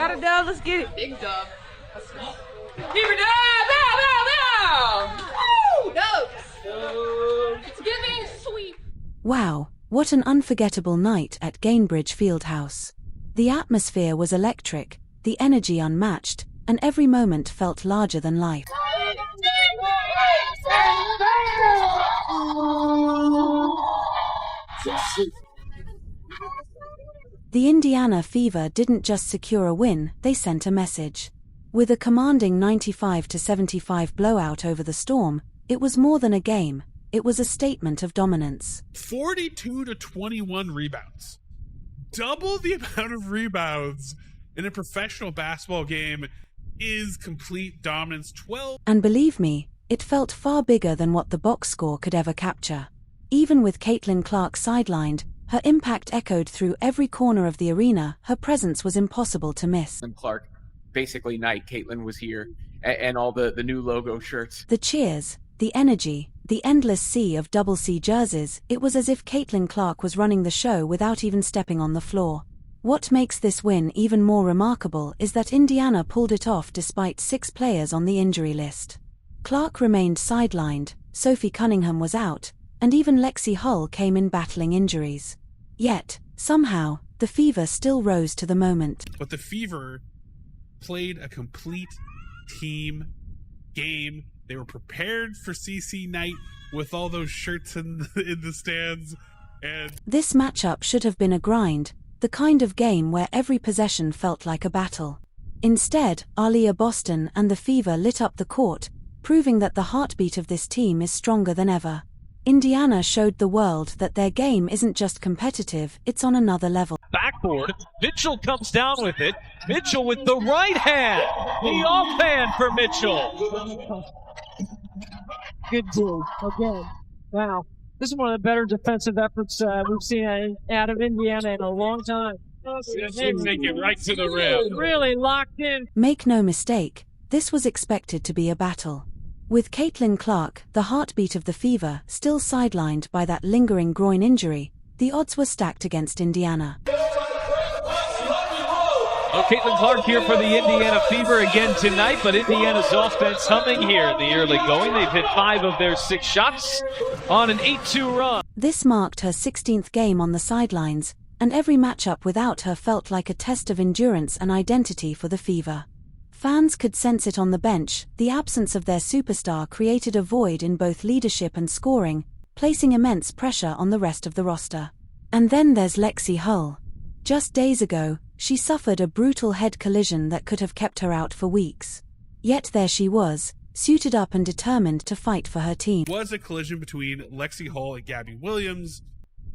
Got it done. Let's get it. Big dub. Let's go. Keep it down. Woo! Dubs. It's giving sweep. Wow, what an unforgettable night at Gainbridge Fieldhouse. The atmosphere was electric, the energy unmatched, and every moment felt larger than life. The Indiana Fever didn't just secure a win, they sent a message. With a commanding 95-75 blowout over the Storm, it was more than a game, it was a statement of dominance. 42-21 rebounds. Double the amount of rebounds in a professional basketball game is complete dominance. 12. And believe me, it felt far bigger than what the box score could ever capture. Even with Caitlin Clark sidelined, her impact echoed through every corner of the arena. Her presence was impossible to miss. And Clark, basically night, Caitlin was here, and all the new logo shirts. The cheers, the energy, the endless sea of double C jerseys, it was as if Caitlin Clark was running the show without even stepping on the floor. What makes this win even more remarkable is that Indiana pulled it off despite 6 players on the injury list. Clark remained sidelined, Sophie Cunningham was out, and even Lexi Hull came in battling injuries. Yet, somehow, the Fever still rose to the moment. But the Fever played a complete team game. They were prepared for CC night with all those shirts in the stands. And this matchup should have been a grind, the kind of game where every possession felt like a battle. Instead, Aaliyah Boston and the Fever lit up the court, proving that the heartbeat of this team is stronger than ever. Indiana showed the world that their game isn't just competitive, it's on another level. Backboard, Mitchell comes down with it. Mitchell with the right hand. The offhand for Mitchell. Good move again. Wow. This is one of the better defensive efforts we've seen out of Indiana in a long time. take it right to the rim. Really locked in. Make no mistake, this was expected to be a battle. With Caitlin Clark, the heartbeat of the Fever, still sidelined by that lingering groin injury, the odds were stacked against Indiana. Well, Caitlin Clark here for the Indiana Fever again tonight, but Indiana's offense humming here in the early going. They've hit 5 of their 6 shots on an 8-2 run. This marked her 16th game on the sidelines, and every matchup without her felt like a test of endurance and identity for the Fever. Fans could sense it on the bench. The absence of their superstar created a void in both leadership and scoring, placing immense pressure on the rest of the roster. And then there's Lexi Hull. Just days ago, she suffered a brutal head collision that could have kept her out for weeks. Yet there she was, suited up and determined to fight for her team. It was a collision between Lexi Hull and Gabby Williams.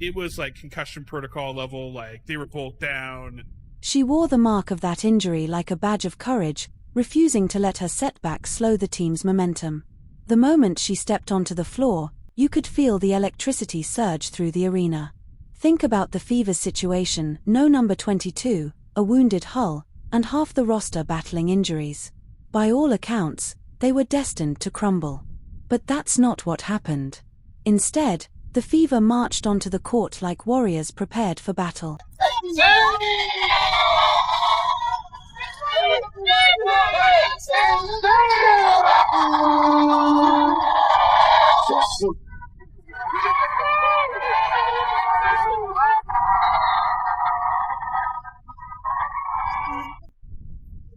It was like concussion protocol level, like they were both down. She wore the mark of that injury like a badge of courage, refusing to let her setback slow the team's momentum. The moment she stepped onto the floor, you could feel the electricity surge through the arena. Think about the Fever's situation: no number 22, a wounded Hull, and half the roster battling injuries. By all accounts, they were destined to crumble. But that's not what happened. Instead, the Fever marched onto the court like warriors prepared for battle.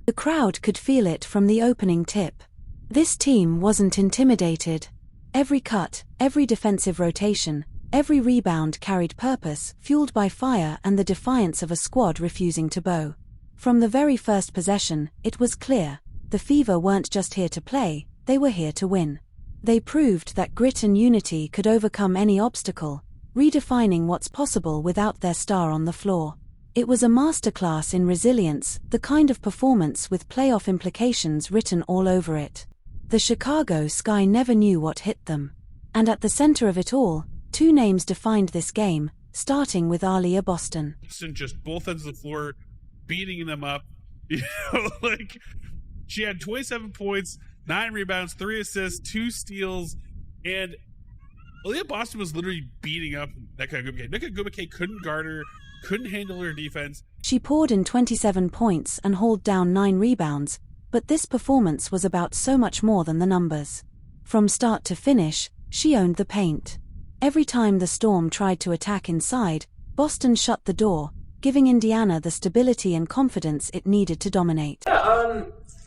The crowd could feel it from the opening tip. This team wasn't intimidated. Every cut, every defensive rotation, every rebound carried purpose, fueled by fire and the defiance of a squad refusing to bow. From the very first possession, it was clear, the Fever weren't just here to play, they were here to win. They proved that grit and unity could overcome any obstacle, redefining what's possible without their star on the floor. It was a masterclass in resilience, the kind of performance with playoff implications written all over it. The Chicago Sky never knew what hit them. And at the center of it all, 2 names defined this game, starting with Aaliyah Boston. Just both ends of the floor, beating them up. Like, she had 27 points, 9 rebounds, 3 assists, 2 steals, and Aaliyah Boston was literally beating up Nneka Ogwumike. Nneka Ogwumike couldn't guard her, couldn't handle her defense, She poured in 27 points and hauled down 9 rebounds, but this performance was about so much more than the numbers. From start to finish, she owned the paint. Every time the Storm tried to attack inside, Boston shut the door, giving Indiana the stability and confidence it needed to dominate.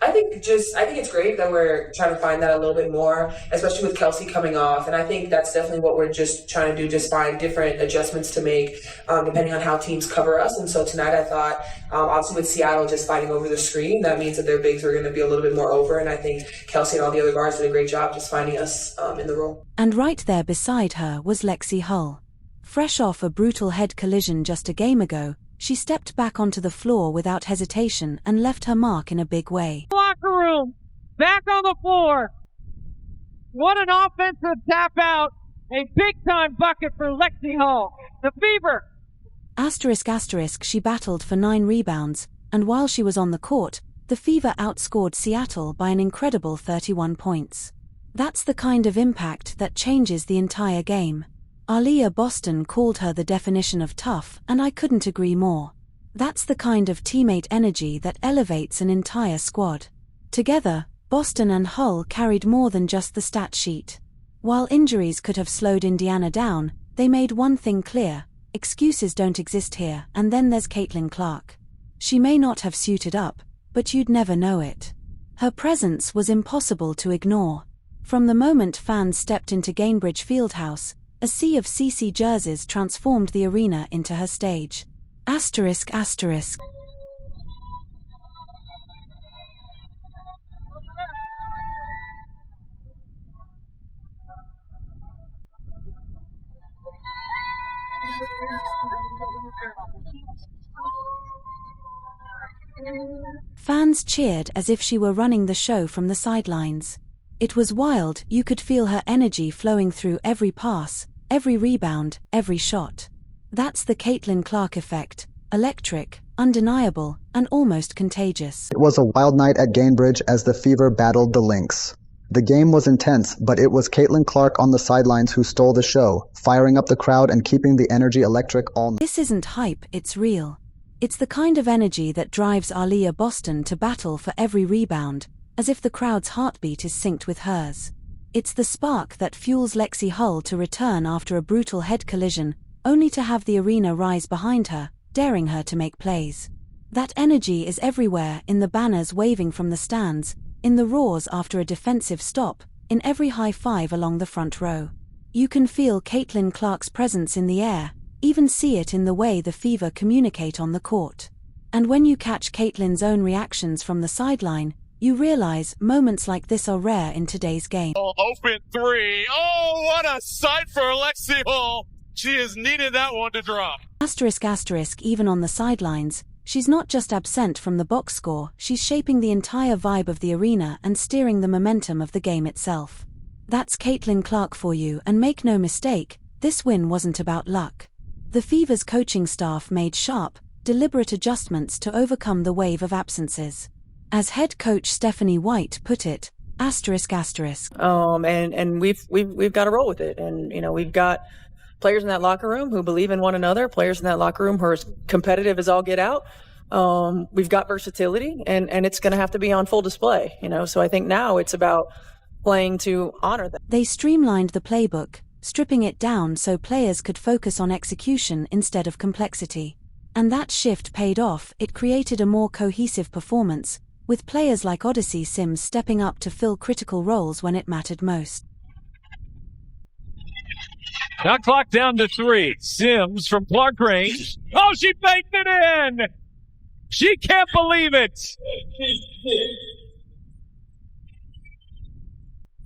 I think it's great that we're trying to find that a little bit more, especially with Kelsey coming off. And I think that's definitely what we're just trying to do, just find different adjustments to make depending on how teams cover us. And so tonight I thought, obviously with Seattle just fighting over the screen, that means that their bigs are going to be a little bit more over. And I think Kelsey and all the other guards did a great job just finding us in the role. And right there beside her was Lexi Hull. Fresh off a brutal head collision just a game ago, she stepped back onto the floor without hesitation and left her mark in a big way. Locker room, back on the floor. What an offensive tap out. A big-time bucket for Lexi Hull. The Fever. ***, she battled for 9 rebounds, and while she was on the court, the Fever outscored Seattle by an incredible 31 points. That's the kind of impact that changes the entire game. Aaliyah Boston called her the definition of tough, and I couldn't agree more. That's the kind of teammate energy that elevates an entire squad. Together, Boston and Hull carried more than just the stat sheet. While injuries could have slowed Indiana down, they made one thing clear: excuses don't exist here. And then there's Caitlin Clark. She may not have suited up, but you'd never know it. Her presence was impossible to ignore. From the moment fans stepped into Gainbridge Fieldhouse, a sea of CC jerseys transformed the arena into her stage. ***. Fans cheered as if she were running the show from the sidelines. It was wild. You could feel her energy flowing through every pass, every rebound, every shot. That's the Caitlin Clark effect: electric, undeniable, and almost contagious. It was a wild night at Gainbridge as the Fever battled the Lynx. The game was intense, but it was Caitlin Clark on the sidelines who stole the show, firing up the crowd and keeping the energy electric all night. This isn't hype, it's real. It's the kind of energy that drives Aaliyah Boston to battle for every rebound, as if the crowd's heartbeat is synced with hers. It's the spark that fuels Lexi Hull to return after a brutal head collision, only to have the arena rise behind her, daring her to make plays. That energy is everywhere, in the banners waving from the stands, in the roars after a defensive stop, in every high five along the front row. You can feel Caitlin Clark's presence in the air, even see it in the way the Fever communicate on the court. And when you catch Caitlin's own reactions from the sideline, you realize moments like this are rare in today's game. Open three. Oh, what a sight for Lexi Hull. She has needed that one to drop. ***, even on the sidelines, she's not just absent from the box score, she's shaping the entire vibe of the arena and steering the momentum of the game itself. That's Caitlin Clark for you, and make no mistake, this win wasn't about luck. The Fever's coaching staff made sharp, deliberate adjustments to overcome the wave of absences. As head coach Stephanie White put it, ***. And we've got to roll with it. And, you know, we've got players in that locker room who believe in one another, players in that locker room who are as competitive as all get out. We've got versatility, and it's going to have to be on full display, you know. So I think now it's about playing to honor that. They streamlined the playbook, stripping it down so players could focus on execution instead of complexity. And that shift paid off. It created a more cohesive performance, with players like Odyssey Sims stepping up to fill critical roles when it mattered most. Shot clock down to 3. Sims from Clark range. Oh, she baked it in! She can't believe it!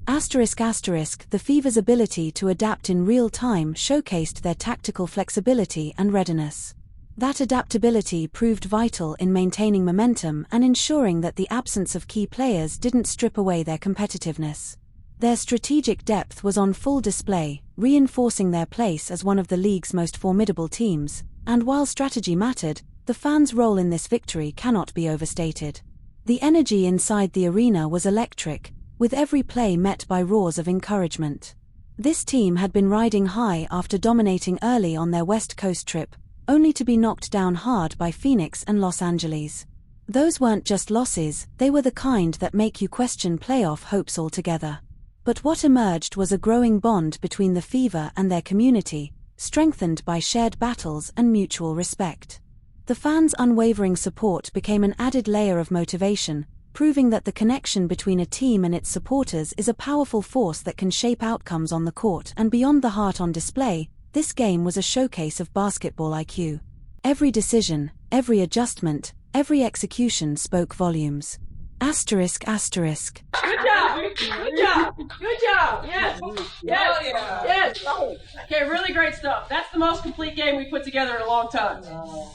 ***, the Fever's ability to adapt in real time showcased their tactical flexibility and readiness. That adaptability proved vital in maintaining momentum and ensuring that the absence of key players didn't strip away their competitiveness. Their strategic depth was on full display, reinforcing their place as one of the league's most formidable teams, and while strategy mattered, the fans' role in this victory cannot be overstated. The energy inside the arena was electric, with every play met by roars of encouragement. This team had been riding high after dominating early on their West Coast trip, only to be knocked down hard by Phoenix and Los Angeles. Those weren't just losses, they were the kind that make you question playoff hopes altogether. But what emerged was a growing bond between the Fever and their community, strengthened by shared battles and mutual respect. The fans' unwavering support became an added layer of motivation, proving that the connection between a team and its supporters is a powerful force that can shape outcomes on the court and beyond. The heart on display, this game was a showcase of basketball IQ. Every decision, every adjustment, every execution spoke volumes. Asterisk, asterisk. Good job. Good job. Good job. Yes. Yes. Yes. Okay, really great stuff. That's the most complete game we put together in a long time.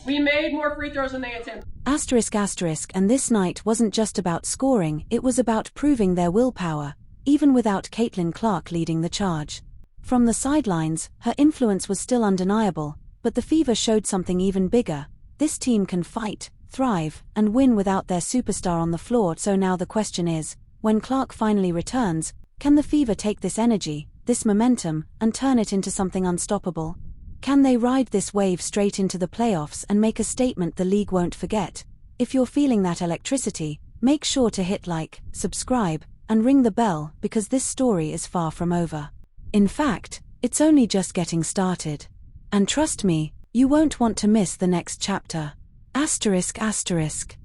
We made more free throws than they attempted. Asterisk, asterisk, and this night wasn't just about scoring, it was about proving their willpower, even without Caitlin Clark leading the charge. From the sidelines, her influence was still undeniable, but the Fever showed something even bigger. This team can fight, thrive, and win without their superstar on the floor. So now the question is, when Clark finally returns, can the Fever take this energy, this momentum, and turn it into something unstoppable? Can they ride this wave straight into the playoffs and make a statement the league won't forget? If you're feeling that electricity, make sure to hit like, subscribe, and ring the bell, because this story is far from over. In fact, it's only just getting started. And trust me, you won't want to miss the next chapter. Asterisk, asterisk.